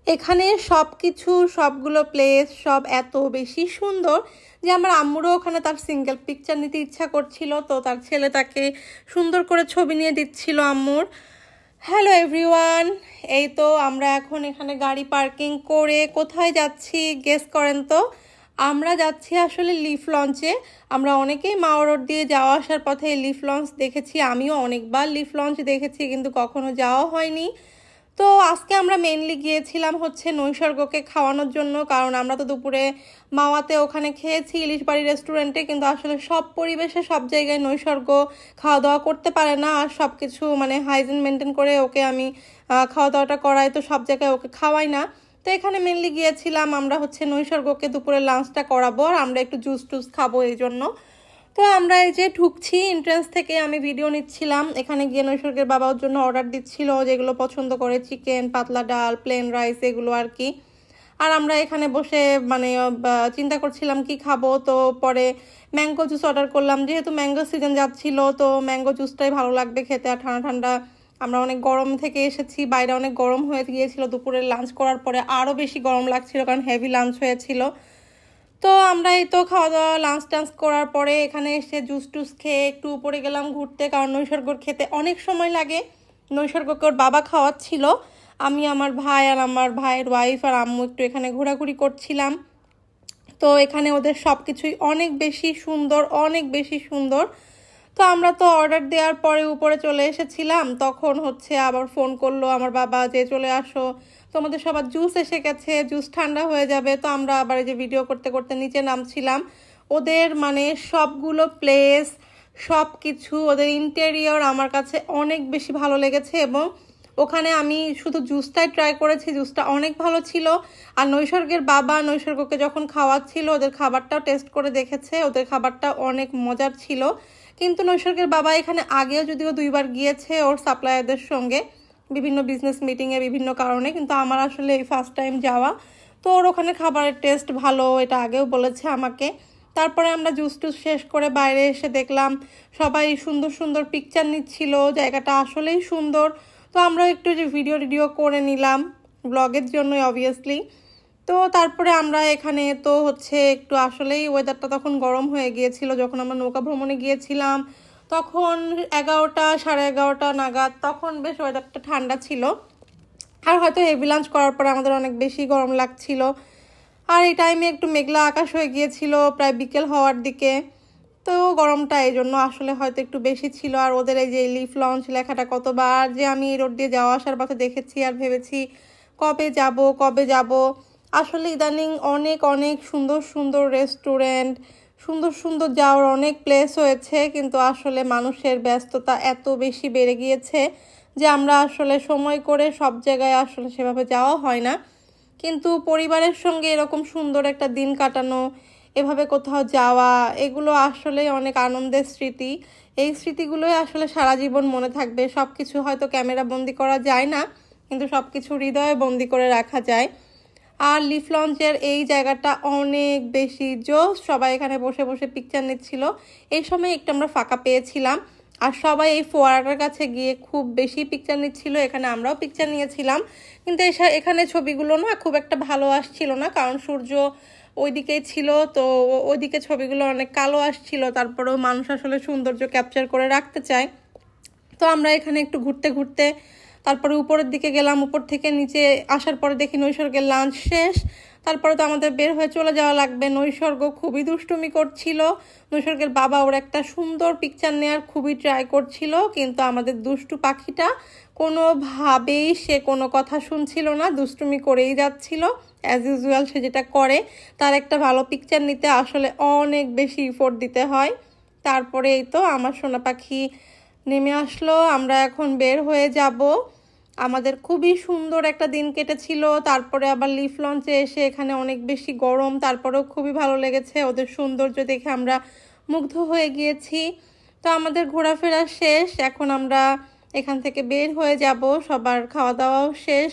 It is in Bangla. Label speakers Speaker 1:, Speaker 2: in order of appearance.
Speaker 1: এখানে সবকিছু সবগুলো প্লেস সব এত বেশি সুন্দর যে আমার আম্মুরও ওখানে তার সিঙ্গেল পিকচার নিতে ইচ্ছা করছিল, তো তার ছেলে তাকে সুন্দর করে ছবি নিয়ে দিচ্ছিল আম্মুর। হ্যালো এভরিওয়ান, এই তো আমরা এখন এখানে গাড়ি পার্কিং করে কোথায় যাচ্ছি গেস করেন তো? আমরা যাচ্ছি আসলে লিফ লঞ্চে। আমরা অনেকেই মাওয়া রোড দিয়ে যাওয়া আসার পথে লিফ লঞ্চ দেখেছি, আমিও অনেকবার লিফ লঞ্চ দেখেছি কিন্তু কখনো যাওয়া হয়নি। তো আজকে আমরা মেইনলি গিয়েছিলাম হচ্ছে নৈসর্গকে খাওয়ানোর জন্য, কারণ আমরা তো দুপুরে মাওয়াতে ওখানে খেয়েছি ইলিশ বাড়ি রেস্টুরেন্টে, কিন্তু আসলে সব পরিবেশে সব জায়গায় নৈসর্গ খাওয়া দাওয়া করতে পারে না, আর সব কিছু মানে হাইজিন মেনটেন করে ওকে আমি খাওয়া দাওয়াটা করাই, তো সব জায়গায় ওকে খাওয়াই না। তো এখানে মেনলি গিয়েছিলাম আমরা হচ্ছে নৈসর্গকে দুপুরে লাঞ্চটা করাবো, আর আমরা একটু জুস টুস খাবো এই জন্য। তো আমরা এই যে ঢুকছি এন্ট্রান্স থেকে, আমি ভিডিও নিচ্ছিলাম। এখানে গিয়ে নৈসর্গের বাবা ওর জন্য অর্ডার দিচ্ছিল যেগুলো পছন্দ করে, চিকেন, পাতলা ডাল, প্লেন রাইস, এগুলো আর কি। আর আমরা এখানে বসে মানে চিন্তা করছিলাম কি খাবো, তো পরে ম্যাঙ্গো জুস অর্ডার করলাম, যেহেতু ম্যাঙ্গো সিজন যাচ্ছিল তো ম্যাঙ্গো জুসটাই ভালো লাগবে খেতে, আর ঠান্ডা ঠান্ডা। আমরা অনেক গরম থেকে এসেছি, বাইরে অনেক গরম হয়ে গিয়েছিল, দুপুরের লাঞ্চ করার পরে আরও বেশি গরম লাগছিল কারণ হেভি লাঞ্চ হয়েছিল। তো আমরা এই তো খাওয়া দাওয়া লাঞ্চ টাঞ্চ করার পরে এখানে এসে জুস টুস খেয়ে একটু উপরে গেলাম ঘুরতে, কারণ নৈসর্গর খেতে অনেক সময় লাগে। নৈসর্গকে ওর বাবা খাওয়াচ্ছিল, আমি, আমার ভাই আর আমার ভাইয়ের ওয়াইফ আর আম্মু একটু এখানে ঘোরাঘুরি করছিলাম। তো এখানে ওদের সব কিছুই অনেক বেশি সুন্দর, অনেক বেশি সুন্দর। তো আমরা তো অর্ডার দেওয়ার পরে উপরে চলে এসেছিলাম, তখন হচ্ছে আবার ফোন করলো আমার বাবা যে চলে আসো, তোমাদের সবার জুস এসে গেছে, জুস ঠান্ডা হয়ে যাবে। তো আমরা আবার এই যে ভিডিও করতে করতে নিচে নামছিলাম। ওদের মানে সবগুলো প্লেস, সব কিছু, ওদের ইন্টেরিয়র আমার কাছে অনেক বেশি ভালো লেগেছে, এবং ওখানে আমি শুধু জুসটাই ট্রাই করেছি, জুসটা অনেক ভালো ছিল। আর নৈসর্গের বাবা নৈসর্গকে যখন খাওয়াচ্ছিল ওদের খাবারটাও টেস্ট করে দেখেছে, ওদের খাবারটা অনেক মজার ছিল। কিন্তু নৈসর্গের বাবা এখানে আগেও যদিও 2বার গিয়েছে ওর সাপ্লায়ারদের সঙ্গে বিভিন্ন বিজনেস মিটিংয়ে বিভিন্ন কারণে, কিন্তু আমার আসলে এই ফার্স্ট টাইম যাওয়া। তো ওর ওখানে খাবারের টেস্ট ভালো, এটা আগেও বলেছে আমাকে। তারপরে আমরা জুস টুস শেষ করে বাইরে এসে দেখলাম সবাই সুন্দর সুন্দর পিকচার নিচ্ছিল, জায়গাটা আসলেই সুন্দর। তো আমরা একটু যে ভিডিও করে নিলাম ব্লগের জন্যই অবভিয়াসলি। তো তারপরে আমরা এখানে তো হচ্ছে একটু আসলেই ওয়েদারটা তখন গরম হয়ে গিয়েছিল, যখন আমরা নৌকা ভ্রমণে গিয়েছিলাম তখন 11টা 11:30 নাগাদ, তখন বেশ ওয়েদারটা ঠান্ডা ছিল। আর হয়তো হেভি লাঞ্চ করার পরে আমাদের অনেক বেশি গরম লাগছিল, আর এই টাইমে একটু মেঘলা আকাশ হয়ে গিয়েছিল প্রায় বিকেল হওয়ার দিকে। তো গরমটা এই জন্য আসলে হয়তো একটু বেশি ছিল। আর ওদের এই যে লিফ লঞ্চ লেখাটা কতবার যে আমি এই রোড দিয়ে যাওয়া আসার পথে দেখেছি, আর ভেবেছি কবে যাব কবে যাব। আসলে ইদানিং অনেক অনেক সুন্দর সুন্দর রেস্টুরেন্ট, সুন্দর সুন্দর যাওয়ার অনেক প্লেস হয়েছে, কিন্তু আসলে মানুষের ব্যস্ততা এত বেশি বেড়ে গিয়েছে যে আমরা আসলে সময় করে সব জায়গায় আসলে সেভাবে যাওয়া হয় না। কিন্তু পরিবারের সঙ্গে এরকম সুন্দর একটা দিন কাটানো, এভাবে কোথাও যাওয়া, এগুলো আসলে অনেক আনন্দের স্মৃতি। এই স্মৃতিগুলোই আসলে সারা জীবন মনে থাকবে। সব কিছু হয়তো ক্যামেরা বন্দি করা যায় না, কিন্তু সব কিছু হৃদয়ে বন্দি করে রাখা যায়। আর লিফ লঞ্চের এই জায়গাটা অনেক বেশি জোস, সবাই এখানে বসে বসে পিকচার নিচ্ছিল। এই সময় একটু আমরা ফাঁকা পেয়েছিলাম, আর সবাই এই ফোয়ারাটার কাছে গিয়ে খুব বেশি পিকচার নিচ্ছিল। এখানে আমরাও পিকচার নিয়েছিলাম, কিন্তু এখানে ছবিগুলো না খুব একটা ভালো আসছিল না, কারণ সূর্য ওইদিকেই ছিল, তো ওইদিকে ছবিগুলো অনেক কালো আসছিল। তারপরেও মানুষ আসলে সৌন্দর্য ক্যাপচার করে রাখতে চায়। তো আমরা এখানে একটু ঘুরতে ঘুরতে তারপরে উপরের দিকে গেলাম, উপর থেকে নিচে আসার পরে দেখি নৈসর্গের লাঞ্চ শেষ। তারপরে তো আমাদের বের হয়ে চলে যাওয়া লাগবে। নৈসর্গ খুবই দুষ্টুমি করছিল, নৈসর্গের বাবা ওর একটা সুন্দর পিকচার নেওয়ার খুবই ট্রাই করছিল, কিন্তু আমাদের দুষ্টু পাখিটা কোনোভাবেই সে কোনো কথা শুনছিল না, দুষ্টুমি করেই যাচ্ছিল অ্যাজ ইউজুয়াল সে যেটা করে। তার একটা ভালো পিকচার নিতে আসলে অনেক বেশি ইফোর্ট দিতে হয়। তারপরে এই তো আমার সোনা পাখি নেমে আসলো, আমরা এখন বের হয়ে যাব। আমাদের খুবই সুন্দর একটা দিন কেটেছিল। তারপরে আবার লিফ লঞ্চে এসে এখানে অনেক বেশি গরম, তারপরেও খুবই ভালো লেগেছে, ওদের সৌন্দর্য দেখে আমরা মুগ্ধ হয়ে গিয়েছি। তো আমাদের ঘোরাফেরা শেষ, এখন আমরা এখান থেকে বের হয়ে যাব, সবার খাওয়া দাওয়াও শেষ।